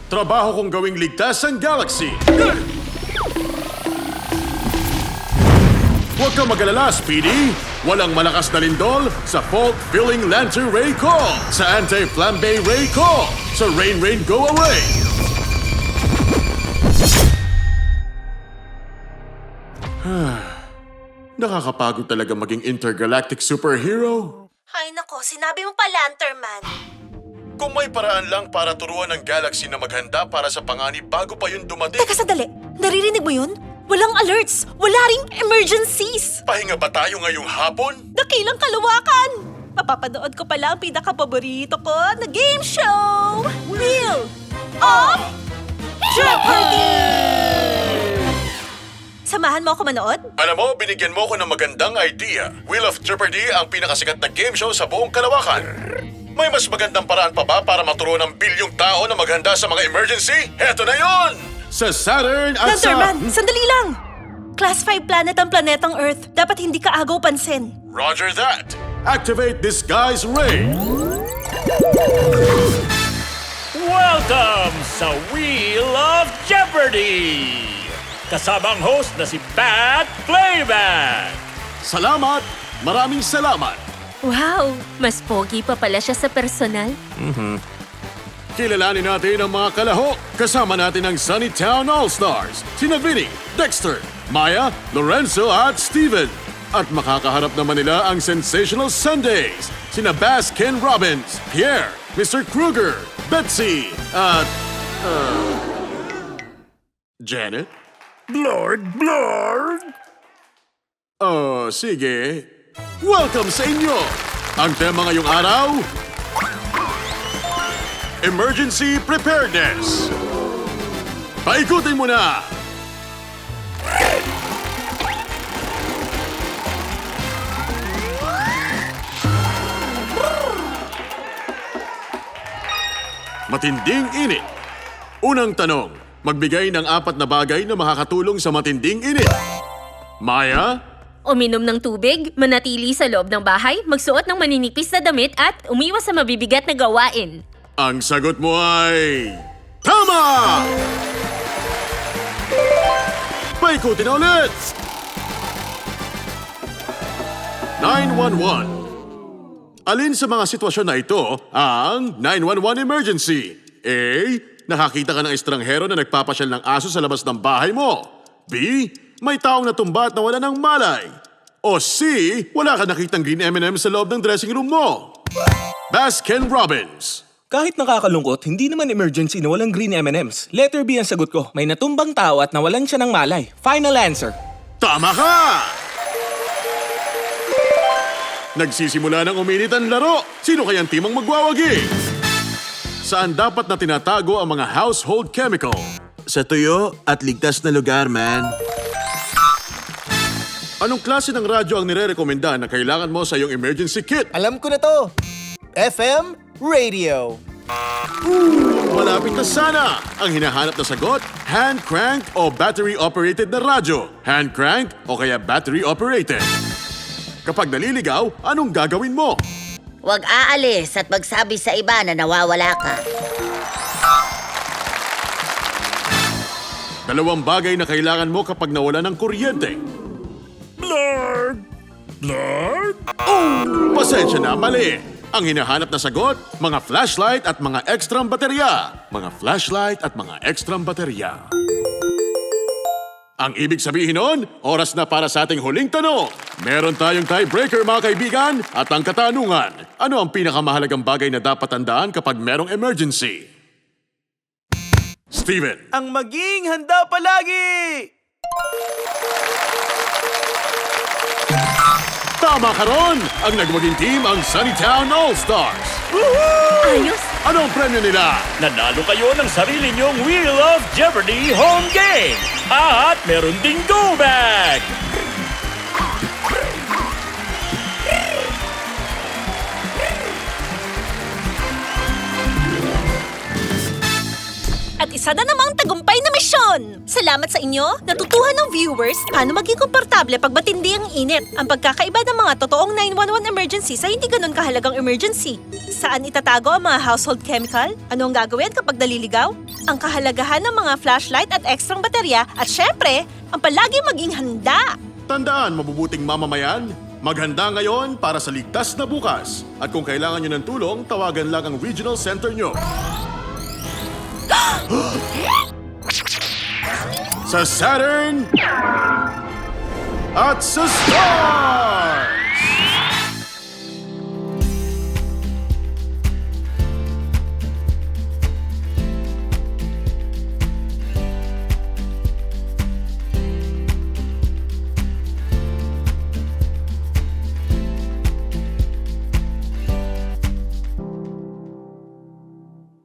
Trabaho kong gawing ligtas ang galaxy. Huwag kang mag-alala, Speedy. Walang malakas na lindol sa fault-filling Lancer Ray ko, sa anti-flambe Ray ko, sa Rain Rain Go Away. Nakakapagod talaga maging intergalactic superhero. Ay nako, sinabi mo pa Lanterman. Kung may paraan lang para turuan ng galaxy na maghanda para sa panganib bago pa yun dumating. Teka sandali, naririnig mo yun? Walang alerts, wala ring emergencies. Pahinga ba tayo ngayong hapon? Dakilang kalawakan. Mapapanood ko pala ang pinaka-paborito ko na game show. Wheel of Jeopardy! Samahan mo ako manood? Alam mo, binigyan mo ko ng magandang idea. Wheel of Jeopardy ang pinakasikat na game show sa buong kalawakan. May mas magandang paraan pa ba para maturuan ng bilyong tao na maghanda sa mga emergency? Heto na yon! Sa Saturn at Lanterman, sandali lang. Class 5 planet ang planetang Earth. Dapat hindi ka agaw pansin. Roger that! Activate Disguise Ray! Welcome sa Wheel of Jeopardy! Kasama ang host na si Pat Playback! Salamat! Maraming salamat! Wow! Mas pogi pa pala siya sa personal. Kilalanin natin ang mga kalahok. Kasama natin ang Sunnytown All-Stars. Sina Vinny, Dexter, Maya, Lorenzo at Steven. At makakaharap naman nila ang Sensational Sundays. Sina Baskin Robbins, Pierre, Mr. Kruger, Betsy, at... Janet? Blord! Oh, sige. Welcome sa inyo! Ang tema ngayong araw... Emergency Preparedness! Paikutin mo na! Matinding init. Unang tanong, magbigay ng 4 na bagay na makakatulong sa matinding init. Maya? Uminom ng tubig, manatili sa loob ng bahay, magsuot ng maninipis na damit at umiwas sa mabibigat na gawain. Ang sagot mo ay... Tama! Paikutin na ulit! 911. Alin sa mga sitwasyon na ito ang 911 emergency? A. Nakakita ka ng estranghero na nagpapasyal ng aso sa labas ng bahay mo. B. May taong natumba at nawala ng malay. O C. Wala ka nakitang green M&M sa loob ng dressing room mo. Baskin Robbins. Kahit nakakalungkot, hindi naman emergency na walang green M&Ms. Letter B ang sagot ko. May natumbang tao at nawalan siya ng malay. Final answer. Tama ka! Nagsisimula ng uminit ang laro. Sino kayang timang magwawagi? Saan dapat na tinatago ang mga household chemical? Sa tuyo at ligtas na lugar, man. Anong klase ng radyo ang nire-rekomenda na kailangan mo sa iyong emergency kit? Alam ko na to. FM Radio. Malapit na sana! Ang hinahanap na sagot, hand-crank o battery-operated na radyo. Hand-crank o kaya battery-operated. Kapag naliligaw, anong gagawin mo? Huwag aalis at magsabi sa iba na nawawala ka. 2 bagay na kailangan mo kapag nawala ng kuryente. Blord! Pasensya na, mali. Ang hinahanap na sagot, mga flashlight at mga ekstrang baterya. Mga flashlight at mga ekstrang baterya. Ang ibig sabihin nun, oras na para sa ating huling tanong. Meron tayong tiebreaker mga kaibigan at ang katanungan. Ano ang pinakamahalagang bagay na dapat tandaan kapag merong emergency? Steven. Ang maging handa palagi! Tama ka ron! Ang nagwaging team ang Sunnytown All-Stars. Ayos! Ano ang premyo nila? Nanalo kayo ng sarili niyong Wheel of Jeopardy home game! At meron ding go bag! At isa na namang tagumpay na misyon! Salamat sa inyo! Natutuhan ng viewers paano maging komportable pag matindi ang init. Ang pagkakaiba ng mga totoong 911 emergency sa hindi ganun kahalagang emergency. Saan itatago ang mga household chemical? Ano ang gagawin kapag naliligaw? ang kahalagahan ng mga flashlight at ekstrang baterya, at syempre, ang palagi maging handa. Tandaan, mabubuting mamamayan, maghanda ngayon para sa ligtas na bukas. At kung kailangan nyo ng tulong, tawagan lang ang regional center nyo. Sa Saturn at sa Star!